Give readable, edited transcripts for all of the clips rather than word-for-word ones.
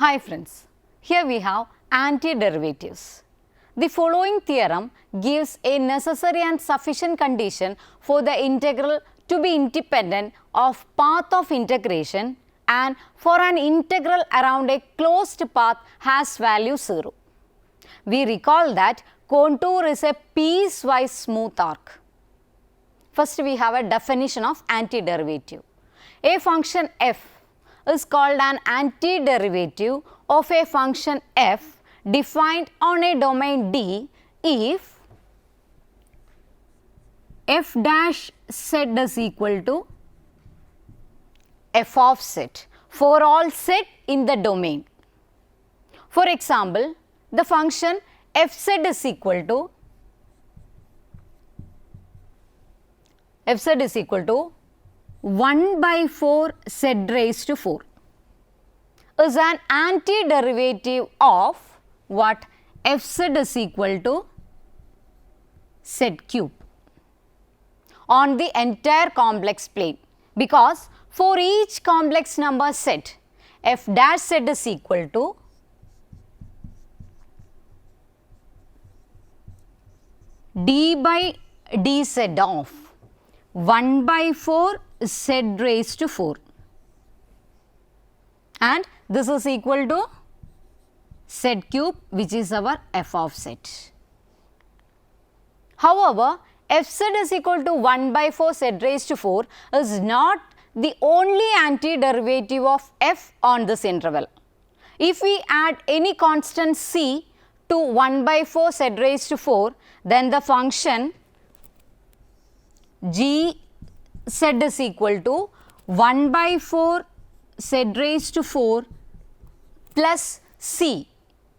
Hi friends, here we have antiderivatives. The following theorem gives a necessary and sufficient condition for the integral to be independent of path of integration and for an integral around a closed path has value 0. We recall that contour is a piecewise smooth arc. First we have a definition of antiderivative. A function f is called an antiderivative of a function f defined on a domain D if f dash z is equal to f of z for all z in the domain. For example, the function fz is equal to 1 by 4 z raised to 4 is an antiderivative of what fz is equal to z cube on the entire complex plane, because for each complex number z, f dash z is equal to d by dz of 1 by 4 z raised to 4, and this is equal to z cube, which is our f of z. However, fz is equal to 1 by 4 z raised to 4 is not the only antiderivative of f on this interval. If we add any constant c to 1 by 4 z raised to 4, then the function g z is equal to 1 by 4 z raised to 4 plus c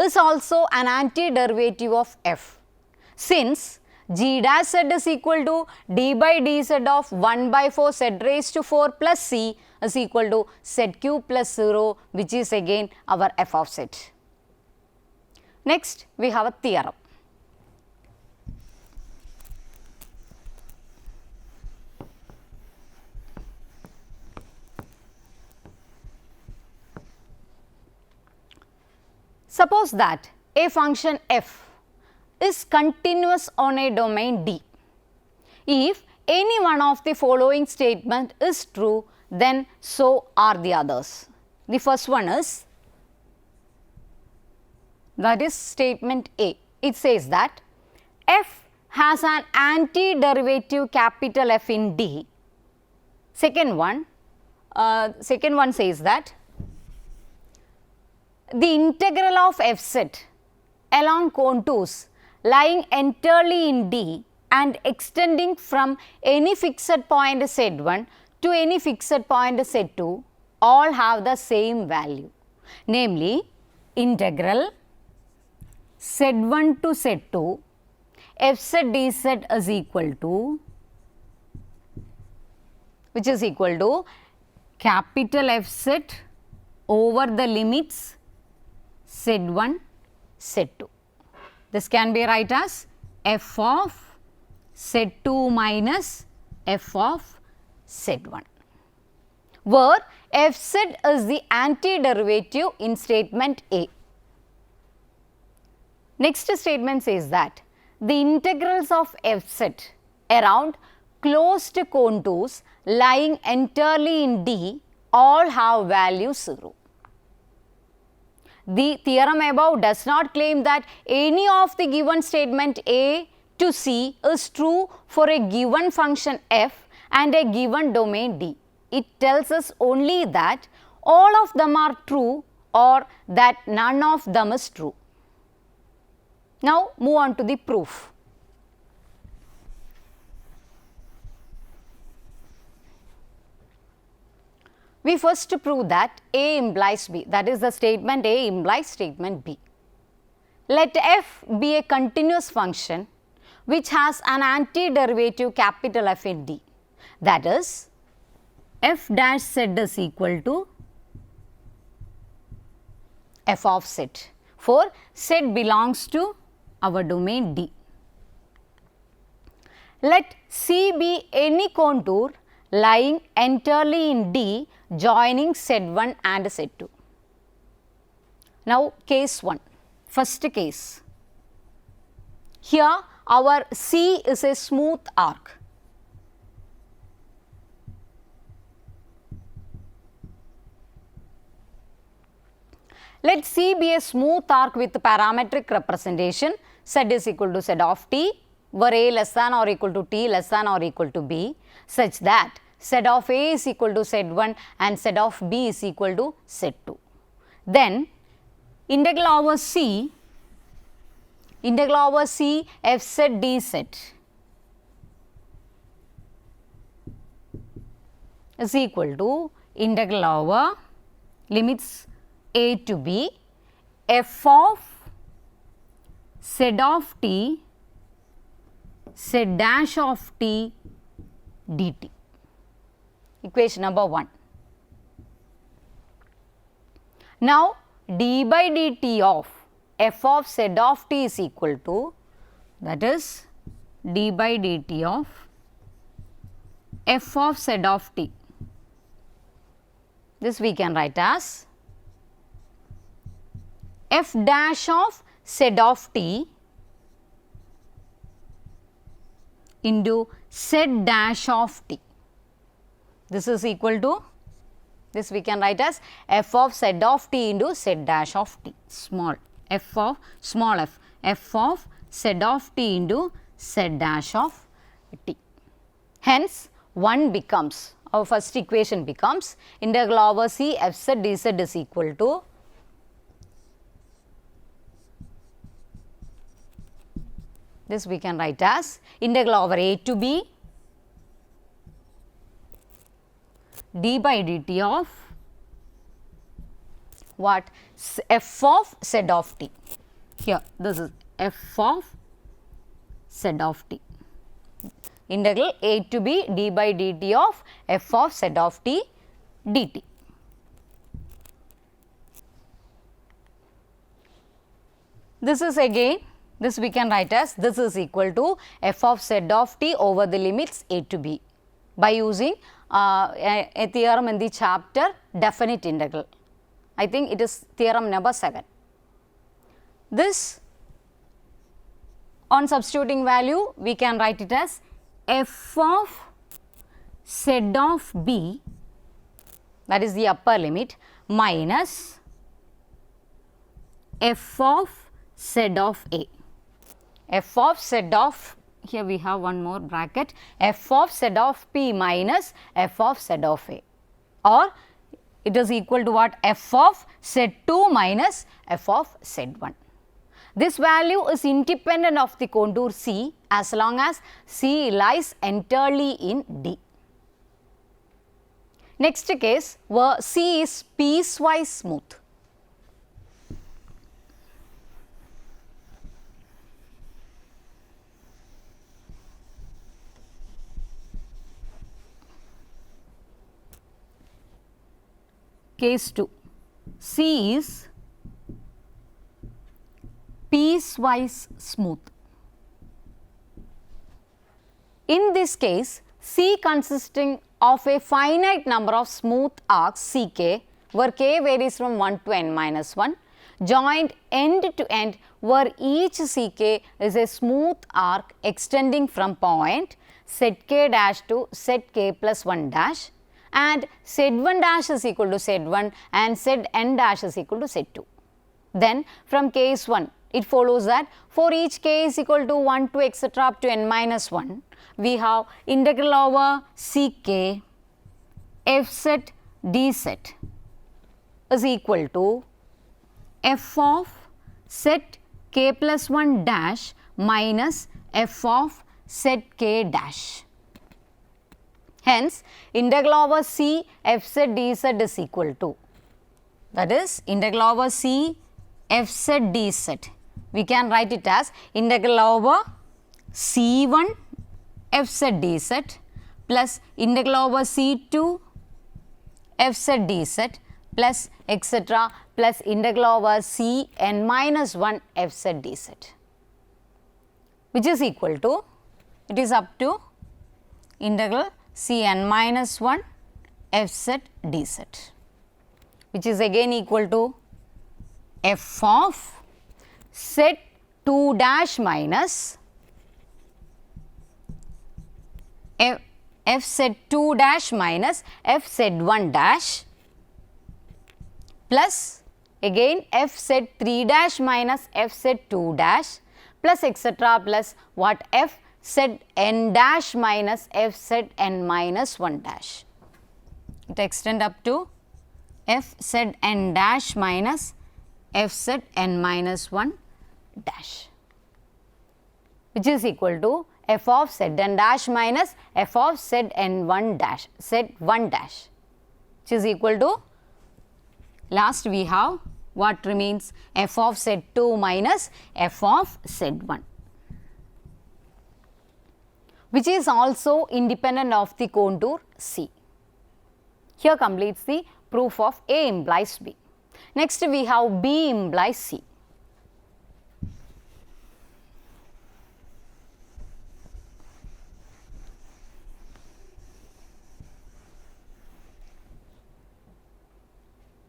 is also an antiderivative of f, since g dash z is equal to d by dz of 1 by 4 z raised to 4 plus c is equal to z cube plus 0, which is again our f of z. Next, we have a theorem. Suppose that a function f is continuous on a domain D. If any one of the following statement is true, then so are the others. The first one is, that is statement A. It says that f has an antiderivative capital F in D. Second one says that the integral of fz along contours lying entirely in D and extending from any fixed point z1 to any fixed point z2 all have the same value, namely integral z1 to z2 fz dz is equal to, which is equal to capital Fz over the limits z1 z2. This can be write as f of z2 minus f of z1, where fz is the antiderivative in statement A. Next statement says that the integrals of fz around closed contours lying entirely in D all have value 0. The theorem above does not claim that any of the given statement A to C is true for a given function f and a given domain D. It tells us only that all of them are true or that none of them is true. Now move on to the proof. We first prove that A implies B, that is the statement A implies statement B. Let f be a continuous function which has an antiderivative capital F in D, that is f dash z is equal to f of z, for z belongs to our domain D. Let C be any contour lying entirely in D joining z1 and z2. Now case 1, first case. Here our C is a smooth arc. Let C be a smooth arc with parametric representation. Z is equal to Z of t, where a less than or equal to t less than or equal to b, such that Z of a is equal to Z1 and Z of b is equal to Z2. Then integral over C f z dz is equal to integral over limits a to b f of z of t z dash of t dt. Equation number 1. Now d by dt of f of z of t is equal to, that is d by dt of f of z of t. This we can write as f dash of z of t into z dash of t. This is equal to, this we can write as f of z of t into z dash of t, small f of small f, f of z of t into z dash of t. Hence, 1 becomes, our first equation becomes integral over C f z dz is equal to this we can write as integral over a to b d by dt of what? F of z of t. Here this is f of z of t. Integral a to b d by dt of f of z of t dt. This is again, this we can write as this is equal to f of z of t over the limits a to b by using a theorem in the chapter definite integral. I think it is theorem number 7. This, on substituting value, we can write it as f of z of b, that is the upper limit, minus f of z of a. F of z of, here we have one more bracket, f of z of p minus f of z of a, or it is equal to what? F of z2 minus f of z1. This value is independent of the contour C as long as C lies entirely in D. Next case where C is piecewise smooth. Case 2, C is piecewise smooth. In this case, C consisting of a finite number of smooth arcs Ck, where k varies from 1 to n minus 1, joined end to end, where each Ck is a smooth arc extending from point Zk dash to Zk plus 1 dash, and Z1 dash is equal to Z1 and Zn dash is equal to Z2. Then from case 1, it follows that for each k is equal to 1 to etc. up to n minus 1, we have integral over Ck fz dz is equal to f of Zk plus 1 dash minus f of Zk dash. Hence, integral over C fz dz is equal to, that is integral over C fz dz. We can write it as integral over C1 fz dz plus integral over C2 fz dz plus etc. plus integral over C n minus 1 fz dz, which is equal to, it is up to integral C n minus 1 fz dz, which is again equal to f of z 2 dash minus f z 2 dash minus f z 1 dash plus again f z 3 dash minus f z 2 dash plus etc. plus what f z n dash minus f z n minus 1 dash. It extend up to f z n dash minus f z n minus 1 dash, which is equal to f of z n dash minus f of z n 1 dash, z 1 dash, which is equal to, last we have what remains, f of z 2 minus f of z 1, which is also independent of the contour C. Here completes the proof of A implies B. Next we have B implies C.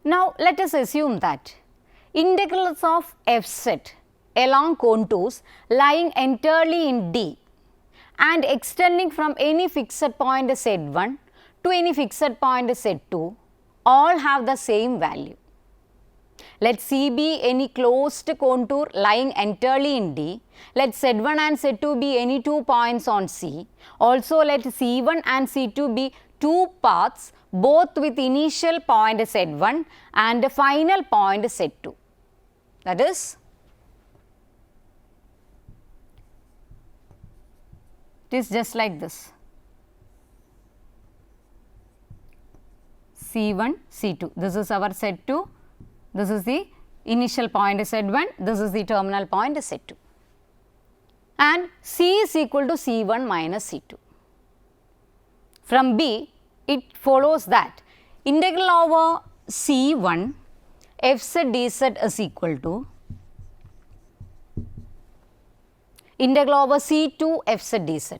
Now let us assume that integrals of f z along contours lying entirely in D and extending from any fixed point z1 to any fixed point z2 all have the same value. Let C be any closed contour lying entirely in D. Let Z1 and Z2 be any two points on C. Also let C1 and C2 be two paths both with initial point Z1 and final point Z2. That is, it is just like this. C1, C2, this is our Z2, this is the initial point Z1, this is the terminal point Z2, and C is equal to C1 minus C2. From B, it follows that integral over C1 fz dz is equal to integral over C2 fz dz.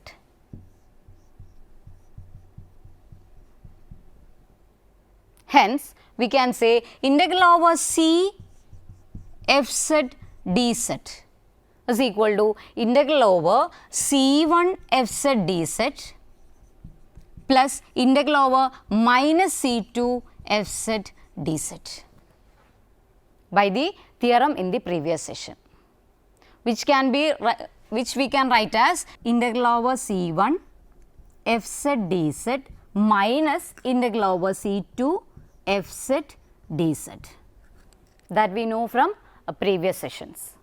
Hence, we can say integral over C fz dz is equal to integral over C1 fz dz plus integral over minus C2 fz dz by the theorem in the previous session, which we can write as integral over C1 fz dz minus integral over C2 fz dz, that we know from previous sessions.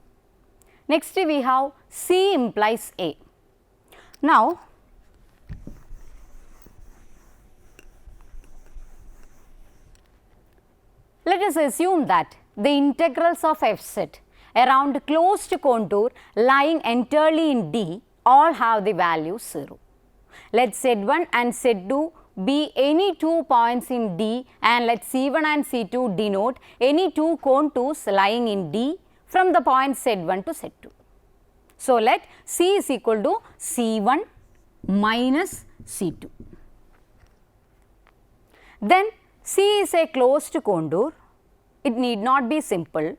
Next we have C implies A. Now, let us assume that the integrals of fz around closed contour lying entirely in D all have the value 0. Let Z1 and Z2 be any two points in D and let C1 and C2 denote any two contours lying in D from the point Z1 to Z2. So, let C is equal to C1 minus C2. Then C is a closed contour, it need not be simple,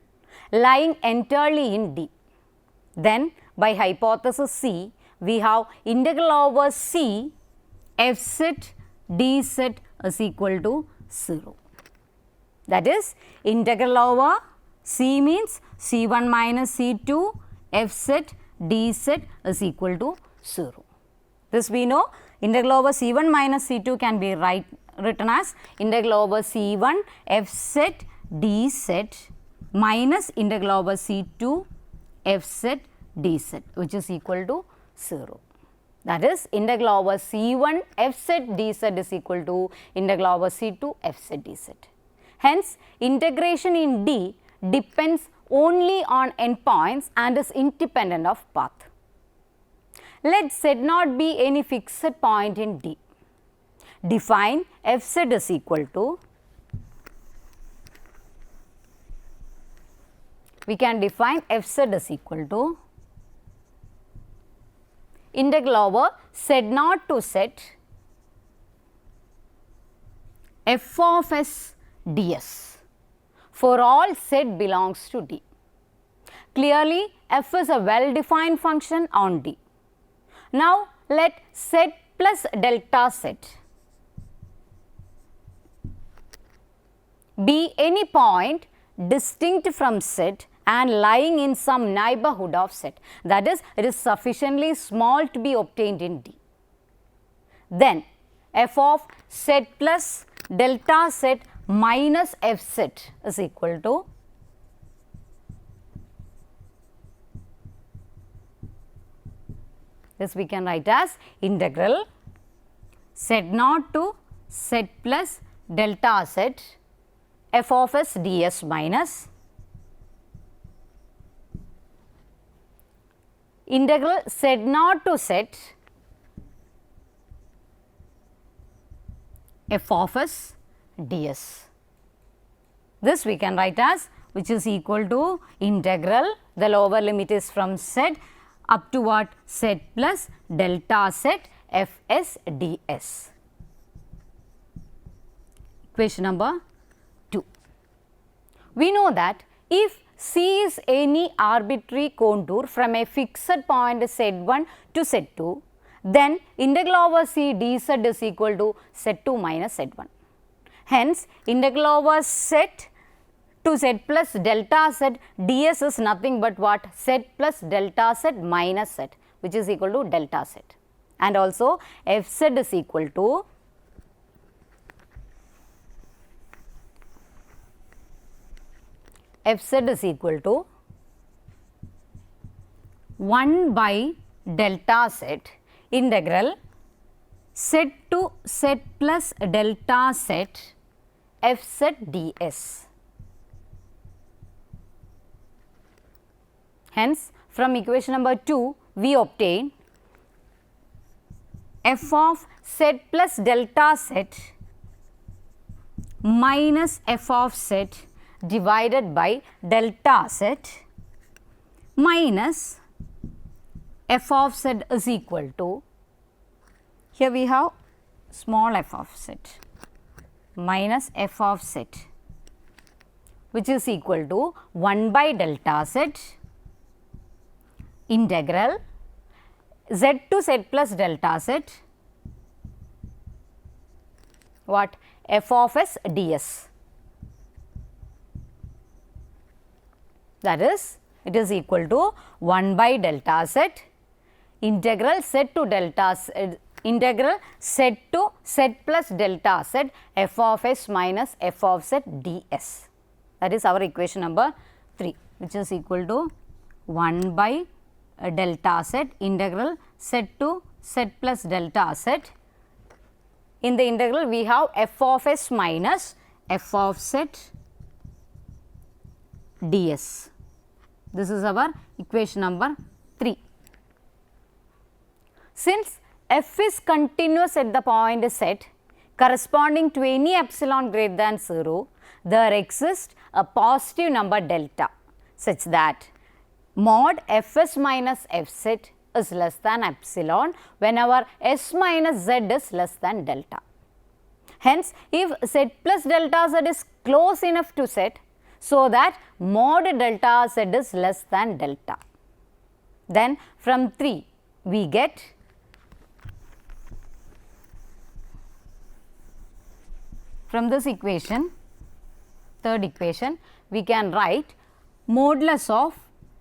lying entirely in D. Then by hypothesis C, we have integral over C fz dz is equal to 0. That is, integral over C means C1 minus C2 fz dz is equal to 0. This we know, integral over C1 minus C2 can be written as integral over C1 fz dz minus integral over C2 fz dz, which is equal to 0. That is, integral over C1 fz dz is equal to integral over C2 fz dz. Hence, integration in D depends only on endpoints and is independent of path. Let Z not be any fixed point in D. Define fz is equal to, we can define fz is equal to integral over Z0 to Z f of s ds for all z belongs to D. Clearly, f is a well-defined function on D. Now, let z plus delta z be any point distinct from z and lying in some neighborhood of z. That is, it is sufficiently small to be obtained in D. Then, f of z plus delta z minus f z is equal to this we can write as integral z naught to z plus delta z f of s ds minus integral z naught to z f of s ds. This we can write as, which is equal to integral, the lower limit is from z up to what, z plus delta z f s ds. Equation number 2. We know that if C is any arbitrary contour from a fixed point z1 to z2, then integral over C dz is equal to z2 minus z1. Hence, integral over z to z plus delta z ds is nothing but what, z plus delta z minus z, which is equal to delta z, and also f z is equal to f z is equal to 1 by delta z integral z to z plus delta z f z ds. Hence, from equation number 2, we obtain f of z plus delta z minus f of z divided by delta z minus f of z is equal to, here we have small f of z minus f of z, which is equal to 1 by delta z integral z to z plus delta z what, f of s ds. That is, it is equal to 1 by delta z integral z to delta z integral z to z plus delta z f of s minus f of z ds. That is our equation number 3, which is equal to 1 by delta z integral z to z plus delta z. In the integral, we have f of s minus f of z ds. This is our equation number 3. Since f is continuous at the point z corresponding to any epsilon greater than 0, there exists a positive number delta such that mod fs minus fz is less than epsilon whenever s minus z is less than delta. Hence, if z plus delta z is close enough to z, so that mod delta z is less than delta, then from 3 we get from this equation, third equation, we can write modulus of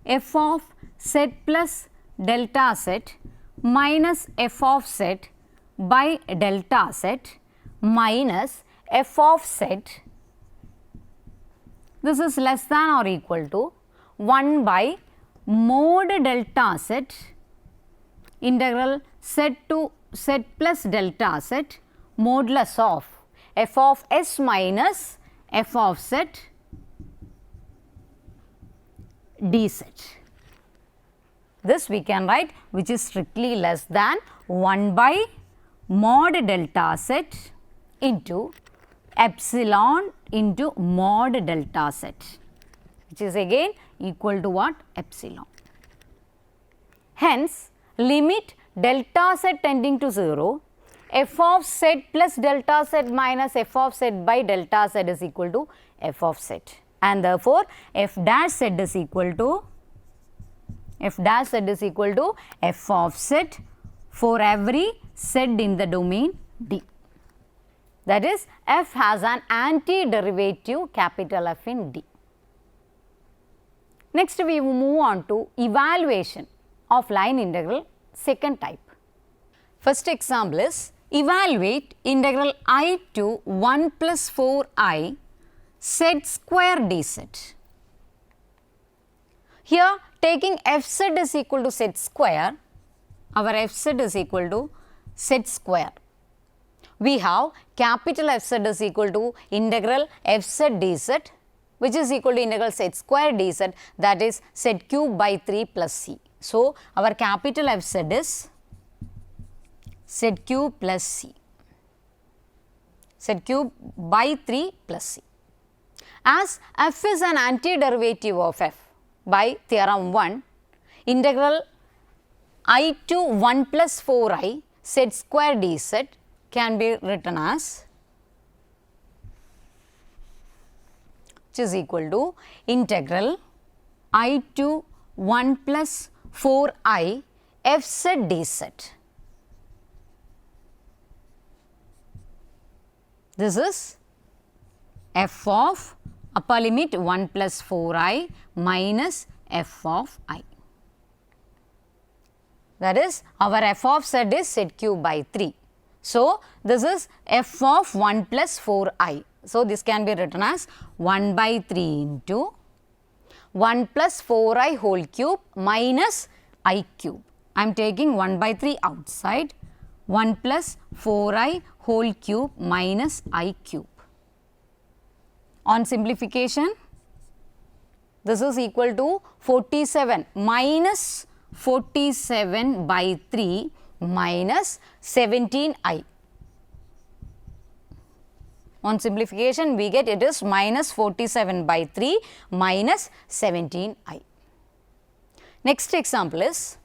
f of z plus delta z minus f of z by delta z minus f of z. This is less than or equal to 1 by mod delta z integral z to z plus delta z modulus of f of s minus f of z dz. This we can write, which is strictly less than 1 by mod delta z into epsilon into mod delta z, which is again equal to what, epsilon. Hence, limit delta z tending to 0, f of z plus delta z minus f of z by delta z is equal to f of z, and therefore f dash z is equal to f of z for every z in the domain D. That is, f has an antiderivative capital F in D. Next, we will move on to evaluation of line integral second type. First example is evaluate integral I to 1 plus 4I z square dz. Here, taking fz is equal to z square, our fz is equal to z square. We have capital Fz is equal to integral fz dz, which is equal to integral z square dz, that is z cube by 3 plus c. So, our capital Fz is z cube plus c, z cube by 3 plus c. As f is an antiderivative of f by theorem 1, integral I to 1 plus 4I z square dz can be written as, which is equal to integral I to 1 plus 4I fz dz. This is f of upper limit 1 plus 4I minus f of I. That is, our f of z is z cube by 3. So, this is f of 1 plus 4I. So, this can be written as 1 by 3 into 1 plus 4I whole cube minus I cube. I am taking 1 by 3 outside, 1 plus 4I whole cube minus I cube. On simplification, this is equal to 47 minus 47 by 3 minus 17I. On simplification, we get it is minus 47 by 3 minus 17I. Next example is,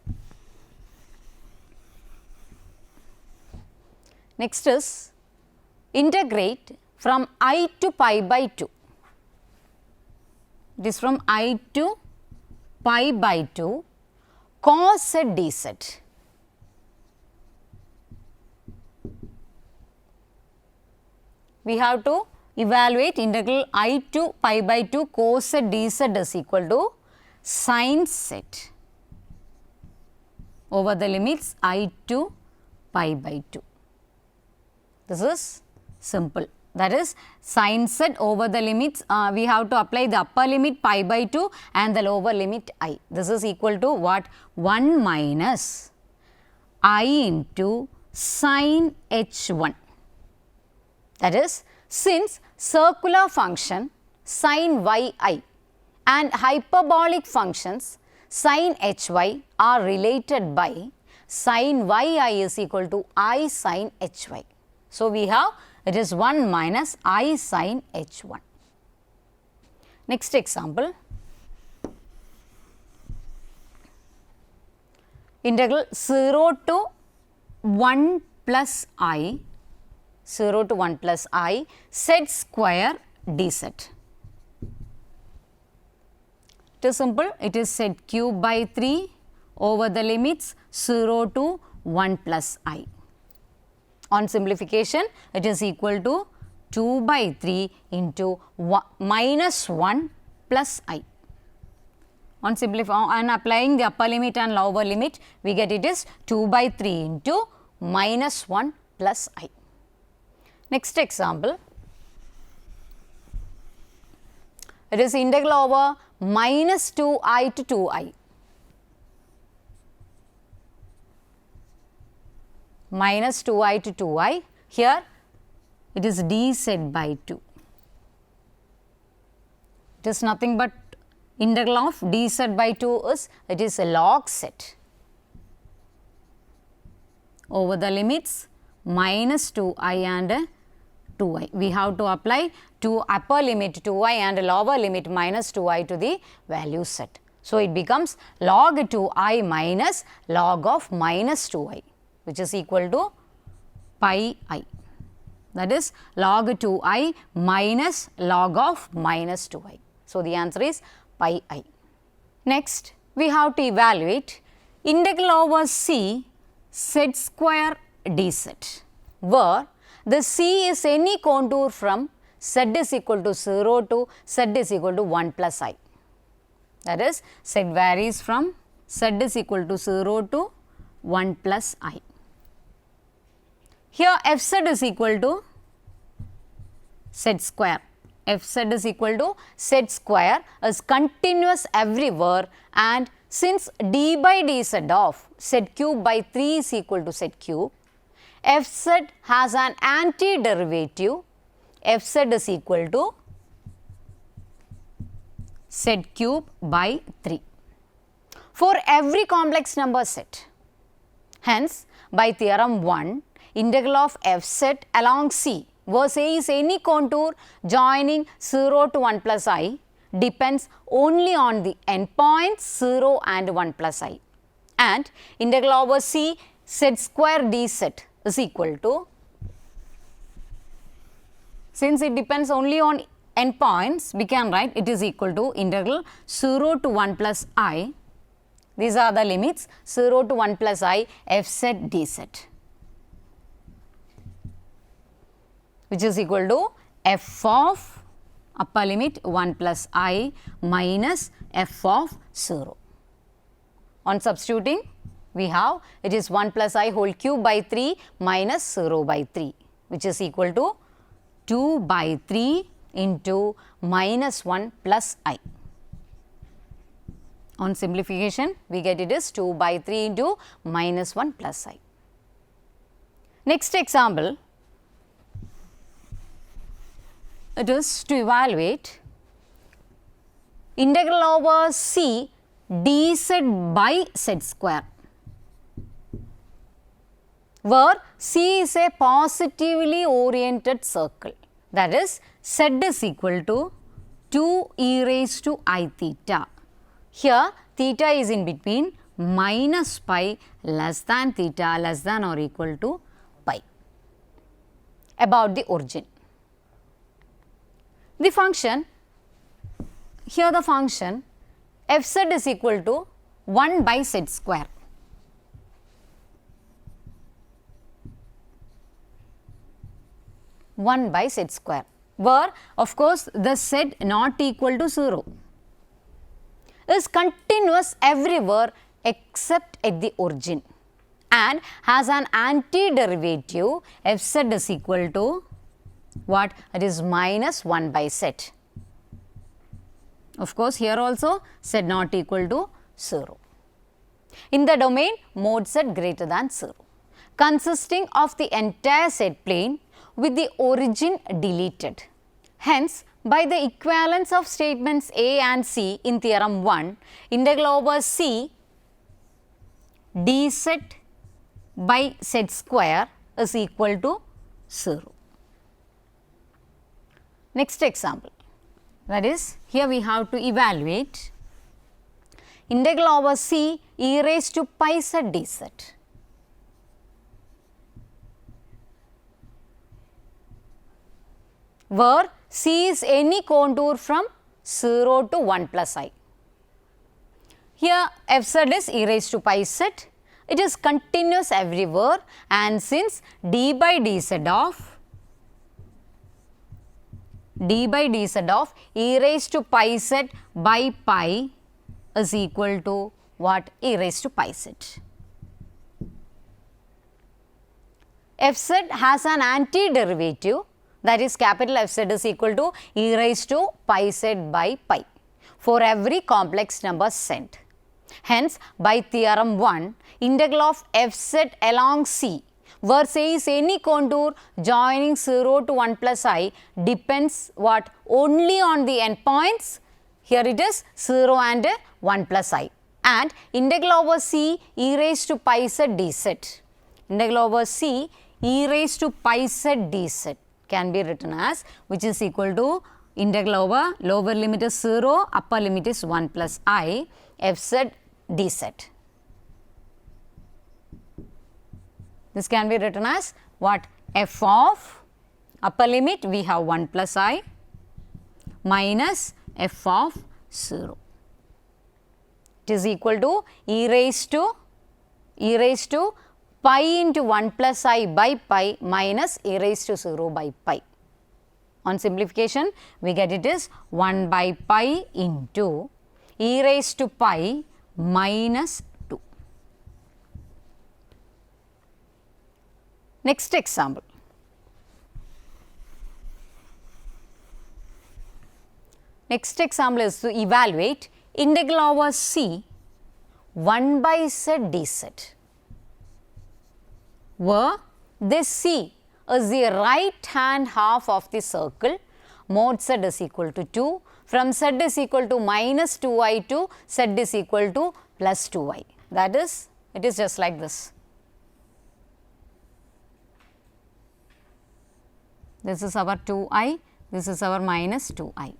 next is integrate from I to pi by 2. It is from I to pi by 2 cos z dz. We have to evaluate integral I to pi by 2 cos z dz is equal to sin z over the limits I to pi by 2. This is simple. That is, sin z over the limits, we have to apply the upper limit pi by 2 and the lower limit I. This is equal to what? 1 minus I into sin h1. That is, since circular function sin yi and hyperbolic functions sin hy are related by sin yi is equal to I sin hy. So, we have it is 1 minus I sin h1. Next example, integral 0 to 1 plus I, 0 to 1 plus I z square dz. It is simple, it is z cube by 3 over the limits 0 to 1 plus I. On simplification, it is equal to 2 by 3 into minus 1 plus I. On applying the upper limit and lower limit, we get it is 2 by 3 into minus 1 plus I. Next example, it is integral over minus 2I to 2I. Minus 2I to 2I, here it is dz by 2. It is nothing but integral of dz by 2 is, it is a log z over the limits minus 2I and 2I. We have to apply to upper limit 2I and lower limit minus 2I to the value set. So, it becomes log 2I minus log of minus 2I, which is equal to pi I. That is log 2I minus log of minus 2I. So, the answer is pi I. Next, we have to evaluate integral over c z square dz, where the c is any contour from z is equal to 0 to z is equal to 1 plus I. That is, z varies from z is equal to 0 to 1 plus I. Here fz is equal to z square. Fz is equal to z square is continuous everywhere, and since d by dz of z cube by 3 is equal to z cube, fz has an antiderivative. Fz is equal to z cube by 3 for every complex number set. Hence, by theorem 1, integral of fz along C, where C is any contour joining 0 to 1 plus I, depends only on the endpoints 0 and 1 plus I, and integral over C z square dz is equal to, since it depends only on endpoints, we can write it is equal to integral 0 to 1 plus I. These are the limits 0 to 1 plus I fz dz, which is equal to f of upper limit 1 plus I minus f of 0. On substituting, we have it is 1 plus I whole cube by 3 minus 0 by 3, which is equal to 2 by 3 into minus 1 plus I. On simplification, we get it is 2 by 3 into minus 1 plus I. Next example, it is to evaluate integral over C dz by z square, where C is a positively oriented circle. That is, z is equal to 2 e raised to I theta. Here, theta is in between minus pi less than theta less than or equal to pi. About the origin. The function, here the function fz is equal to 1 by z square. By z square, where of course the z not equal to 0 is continuous everywhere except at the origin and has an antiderivative. Fz is equal to what? It is minus 1 by z. Of course, here also z not equal to 0. In the domain mod z greater than 0, consisting of the entire z plane with the origin deleted. Hence, by the equivalence of statements A and C in theorem 1, integral over C dz by z square is equal to 0. Next example, that is, here we have to evaluate integral over C e raised to pi z dz, where C is any contour from 0 to 1 plus I. Here fz is e raised to pi z, it is continuous everywhere, and since d by dz of e raised to pi z by pi is equal to what? E raised to pi z. Fz has an antiderivative, that is capital Fz is equal to e raised to pi z by pi for every complex number set. Hence, by theorem 1, integral of Fz along C, where C is any contour joining 0 to 1 plus I, depends what? Only on the endpoints. Here it is 0 and 1 plus I, and integral over C e raised to pi z dz. Integral over C e raised to pi z dz can be written as, which is equal to integral over lower limit is 0, upper limit is 1 plus I fz dz. This can be written as what? F of upper limit we have 1 plus I minus f of 0. It is equal to e raised to pi into 1 plus I by pi minus e raised to 0 by pi. On simplification, we get it is 1 by pi into e raised to pi minus 2. Next example. Next example is to evaluate integral over c 1 by z dz, where this c is the right hand half of the circle, mod z is equal to 2, from z is equal to minus 2i to z is equal to plus 2i. That is, it is just like this. This is our 2i, this is our minus 2i.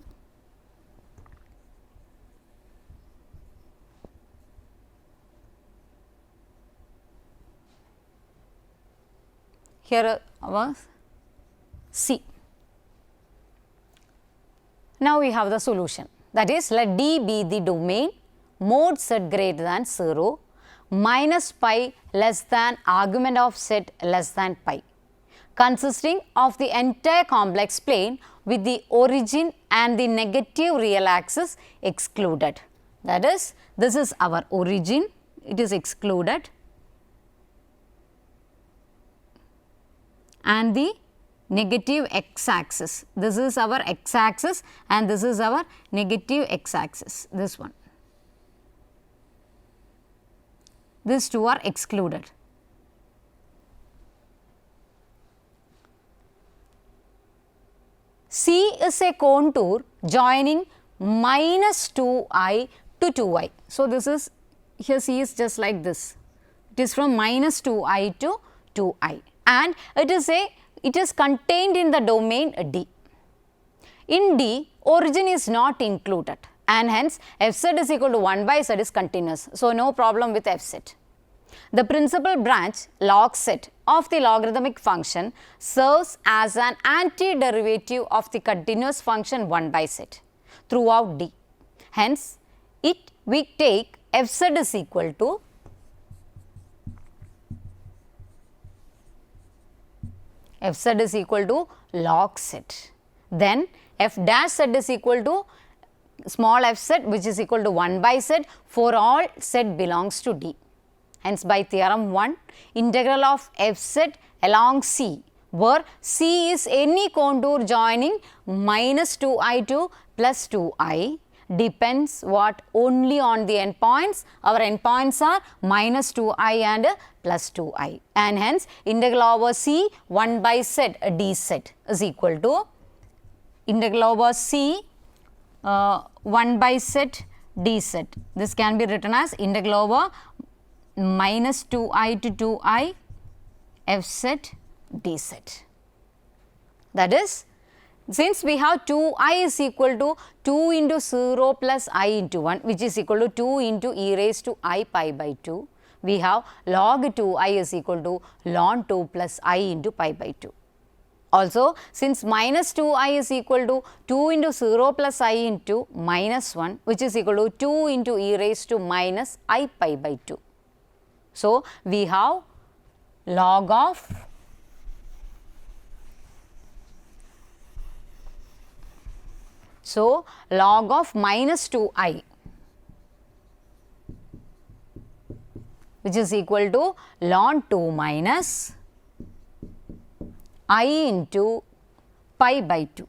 Here our c. Now we have the solution, that is, let D be the domain mod z greater than 0 minus pi less than argument of z less than pi, consisting of the entire complex plane with the origin and the negative real axis excluded. That is, this is our origin, it is excluded, and the negative x axis. This is our x axis and this is our negative x axis, this one. These two are excluded. C is a contour joining minus 2i to 2i. So, this is, here C is just like this, it is from minus 2i to 2i, and it is contained in the domain D. In D, origin is not included, and hence fz is equal to 1 by z is continuous. So, no problem with fz. The principal branch log set of the logarithmic function serves as an antiderivative of the continuous function 1 by z throughout D. Hence, we take fz is equal to log z. Then f dash z is equal to small f z, which is equal to 1 by z for all z belongs to D. Hence, by theorem 1, integral of f z along C, where C is any contour joining minus 2i to plus 2i, depends what? Only on the endpoints. Our endpoints are minus 2i and plus 2i, and hence integral over C 1 by z dz is equal to integral over C 1 by z dz. This can be written as integral over minus 2i to 2i fz dz. That is, since we have 2i is equal to 2 into 0 plus I into 1, which is equal to 2 into e raised to I pi by 2, we have log 2i is equal to ln 2 plus I into pi by 2. Also, since minus 2i is equal to 2 into 0 plus I into minus 1, which is equal to 2 into e raised to minus I pi by 2. So, we have log of minus 2i, which is equal to ln 2 minus I into pi by 2.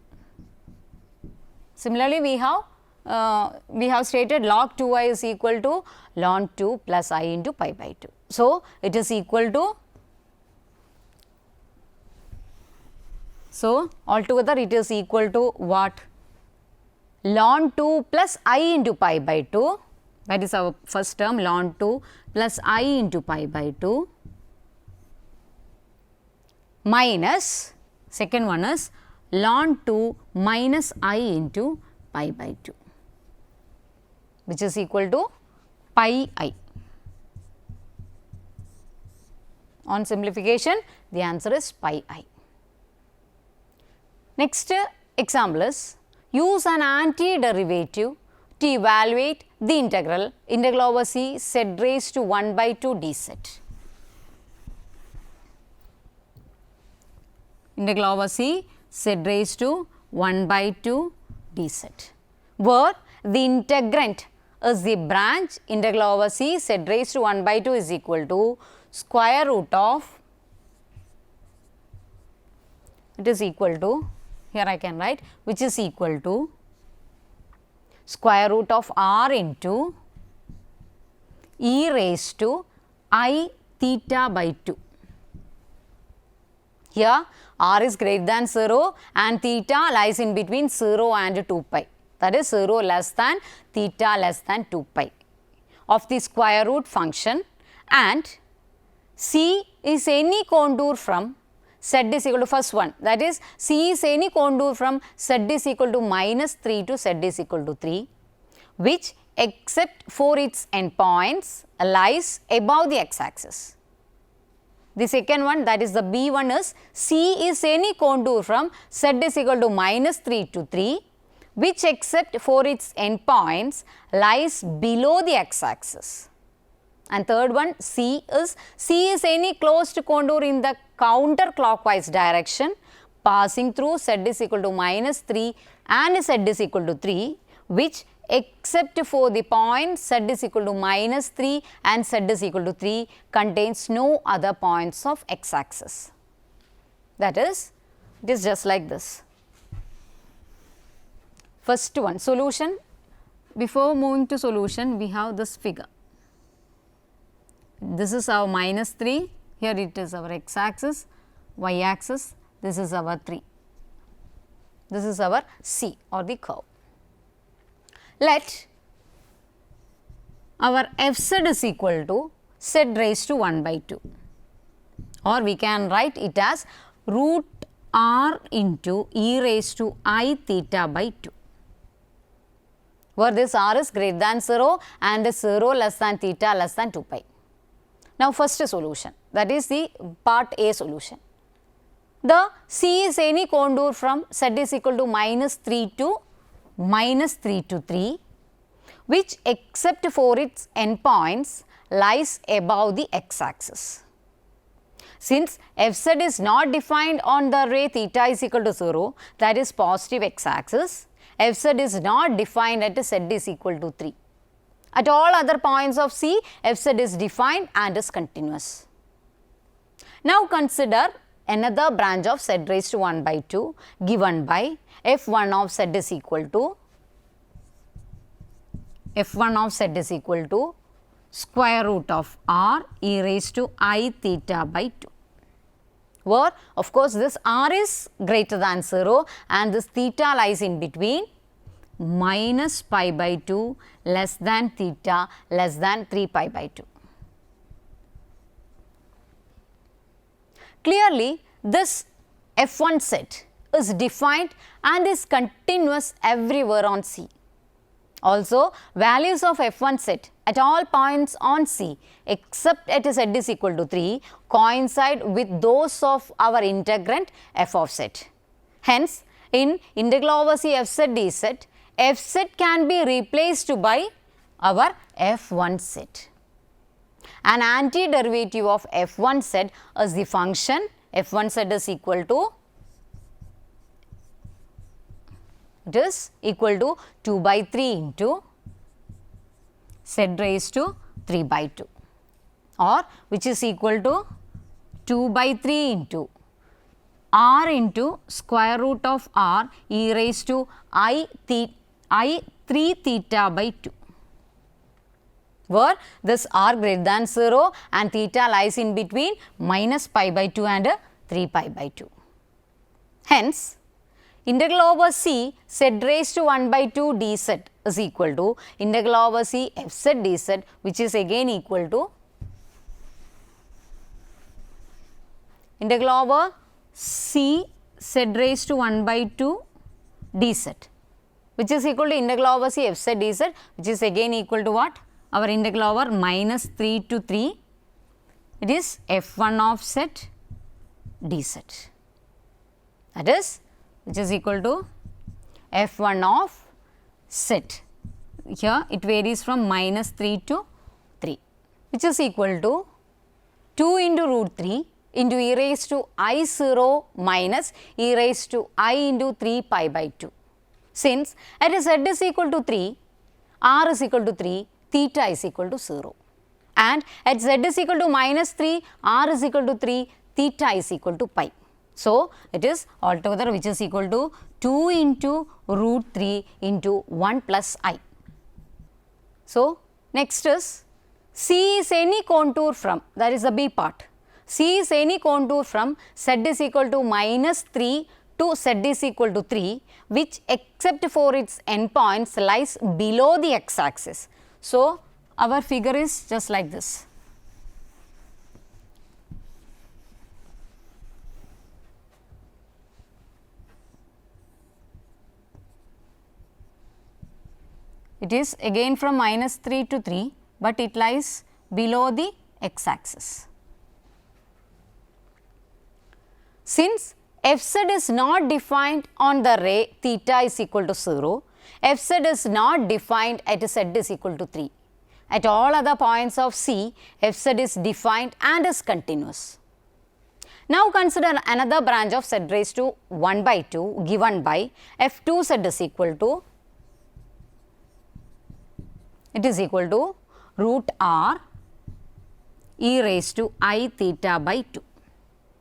Similarly, we have stated log 2i is equal to ln 2 plus I into pi by 2. So, it is equal to, so altogether it is equal to what? Ln 2 plus I into pi by 2, that is our first term, ln 2 plus I into pi by 2, minus, second one is ln 2 minus I into pi by 2, which is equal to pi I. On simplification, the answer is pi I. Next example is use an antiderivative to evaluate the integral over c z raised to 1 by 2 dz. Integral over c z raised to 1 by 2 dz, where the integrand is the branch integral over c z raised to 1 by 2 is equal to square root of, it is equal to, here I can write, which is equal to square root of r into e raised to I theta by 2. Here r is greater than 0 and theta lies in between 0 and 2 pi, that is 0 less than theta less than 2 pi of the square root function, and c is any contour from z is equal to first one, that is c is any contour from z is equal to minus 3 to z is equal to 3, which except for its endpoints lies above the x-axis. The second one, that is the B one, is c is any contour from z is equal to minus 3 to 3, which except for its endpoints lies below the x-axis. And third one, c is any closed contour in the counterclockwise direction passing through z is equal to minus 3 and z is equal to 3, which except for the point z is equal to minus 3 and z is equal to 3 contains no other points of x-axis. That is, it is just like this. First one, solution. Before moving to solution, we have this figure. This is our minus 3, here it is our x-axis, y-axis, this is our 3. This is our C or the curve. Let our fz is equal to z raised to 1 by 2, or we can write it as root r into e raised to I theta by 2, where this r is greater than 0 and 0 less than theta less than 2 pi. Now, first solution, that is the part A solution. The C is any contour from z is equal to minus 3 to minus 3 to 3, which except for its endpoints lies above the x-axis. Since fz is not defined on the ray theta is equal to 0, that is positive x-axis, fz is not defined at z is equal to 3. At all other points of C, fz is defined and is continuous. Now, consider another branch of z raised to 1 by 2 given by f1 of z is equal to square root of r e raised to I theta by 2, where of course this r is greater than 0 and this theta lies in between minus pi by 2 less than theta less than 3 pi by 2. Clearly, this f1 set is defined and is continuous everywhere on C. Also, values of f1 set at all points on C except at z is equal to 3 coincide with those of our integrand f of z. Hence, in integral over C fz dz, fz can be replaced by our f1 set. An antiderivative of f1 set is the function f1 set is equal to, it is equal to 2 by 3 into z raised to 3 by 2, or which is equal to 2 by 3 into r into square root of r e raised to I 3 theta by 2, where this r greater than 0 and theta lies in between minus pi by 2 and 3 pi by 2. Hence, integral over C z raised to 1 by 2 dz is equal to integral over C fz dz, which is again equal to integral over C z raised to 1 by 2 dz, which is equal to integral over C fz dz, which is again equal to what? Our integral over minus 3 to 3, it is f1 of z dz, that is which is equal to f1 of set. Here it varies from minus 3 to 3, which is equal to 2 into root 3 into e raised to I 0 minus e raised to I into 3 pi by 2. Since at z is equal to 3, r is equal to 3, theta is equal to 0. And at z is equal to minus 3, r is equal to 3, theta is equal to pi. So, it is altogether which is equal to 2 into root 3 into 1 plus I. So, next is C is any contour from, that is the B part. C is any contour from z is equal to minus 3 to z is equal to 3, which except for its endpoints lies below the x axis. So, our figure is just like this. It is again from minus 3 to 3, but it lies below the x axis. Since fz is not defined on the ray theta is equal to 0, fz is not defined at z is equal to 3. At all other points of C, fz is defined and is continuous. Now consider another branch of z raised to 1 by 2 given by f2z is equal to, it is equal to root r e raised to I theta by 2,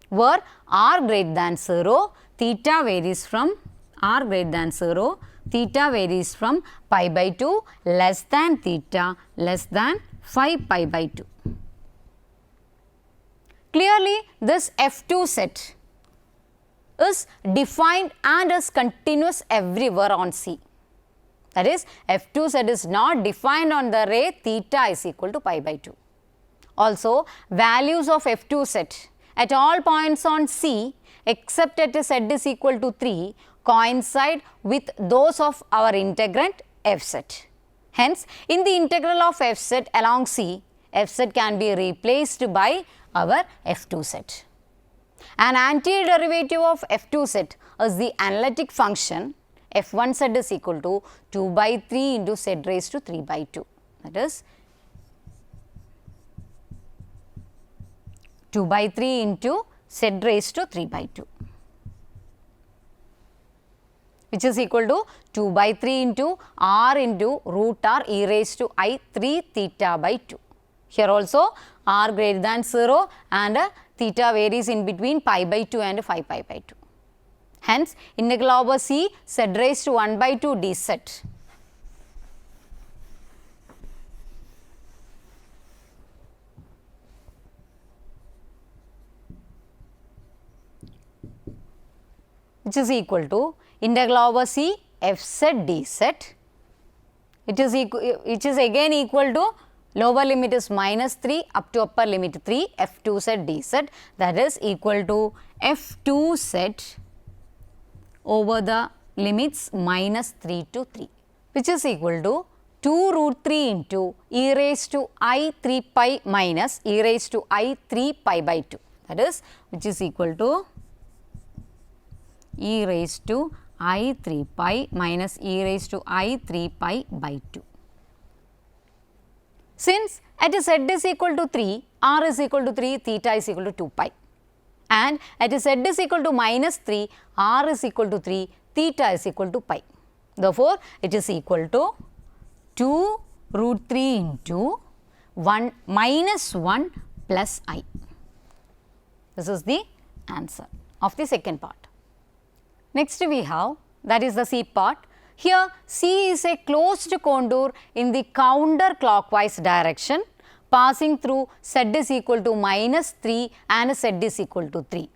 where r greater than 0, theta varies from r greater than 0, theta varies from pi by 2 less than theta less than 5 pi by 2. Clearly, this f2 set is defined and is continuous everywhere on C. That is, f2 set is not defined on the ray theta is equal to pi by 2. Also, values of f2 set at all points on C except at z is equal to 3 coincide with those of our integrand f set. Hence, in the integral of f set along C, f set can be replaced by our f2 set. An antiderivative of f2 set is the analytic function f1 z is equal to 2 by 3 into z raised to 3 by 2. That is 2 by 3 into z raised to 3 by 2, which is equal to 2 by 3 into r into root r e raised to I 3 theta by 2. Here also r greater than 0 and theta varies in between pi by 2 and 5 pi by 2. Hence, integral over C z raised to 1 by 2 dz which is equal to integral over C f z dz. It is again equal to lower limit is minus 3 up to upper limit 3 f2 z dz, that is equal to f2 z over the limits minus 3 to 3, which is equal to 2 root 3 into e raised to I 3 pi minus e raised to I 3 pi by 2, that is which is equal to e raised to I 3 pi minus e raised to I 3 pi by 2. Since at z is equal to 3, r is equal to 3, theta is equal to 2 pi, and at z is equal to minus 3, r is equal to 3, theta is equal to pi. Therefore, it is equal to 2 root 3 into 1 minus 1 plus I. This is the answer of the second part. Next we have, that is the C part. Here C is a closed contour in the counterclockwise direction passing through z is equal to minus 3 and z is equal to 3,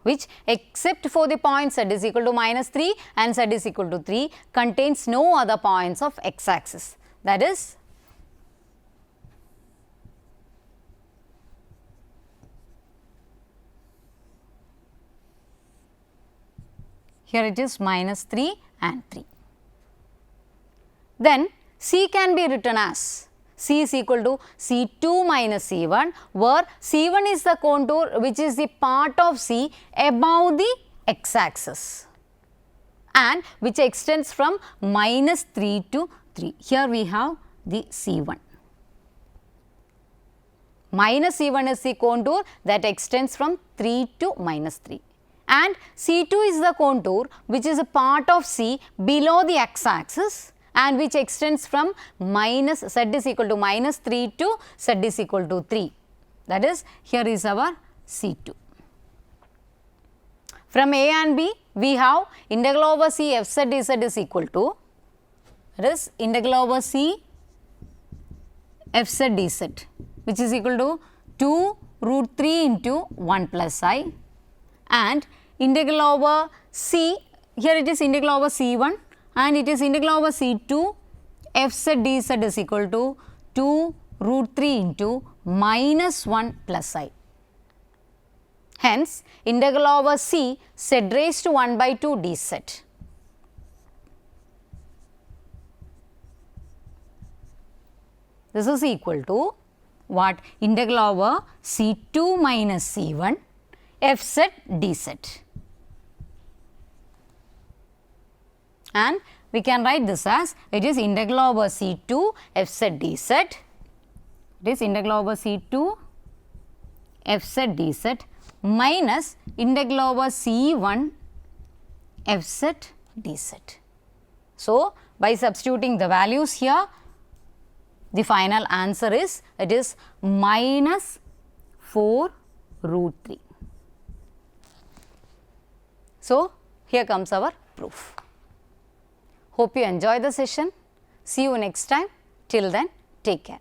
which except for the point z is equal to minus 3 and z is equal to 3 contains no other points of x axis. That is here it is minus 3 and 3. Then C can be written as C is equal to C2 minus C1, where C1 is the contour which is the part of C above the x axis, and which extends from minus 3 to 3. Here we have the C1. Minus C1 is the contour that extends from 3 to minus 3. And C2 is the contour which is a part of C below the x-axis and which extends from minus z is equal to minus 3 to z is equal to 3. That is, here is our C2. From A and B, we have integral over C f z dz is equal to, that is integral over C f z dz, which is equal to 2 root 3 into 1 plus I, and integral over C, here it is integral over C1 and it is integral over C2 f z dz is equal to 2 root 3 into minus 1 plus I. Hence, integral over C z raised to 1 by 2 dz. This is equal to what? Integral over C2 minus C1 f z dz. And we can write this as, it is integral over C2 f z dz, it is integral over C2 f z dz minus integral over C1 f z dz. So, by substituting the values here, the final answer is, it is minus 4 root 3. So, here comes our proof. Hope you enjoy the session. See you next time. Till then, take care.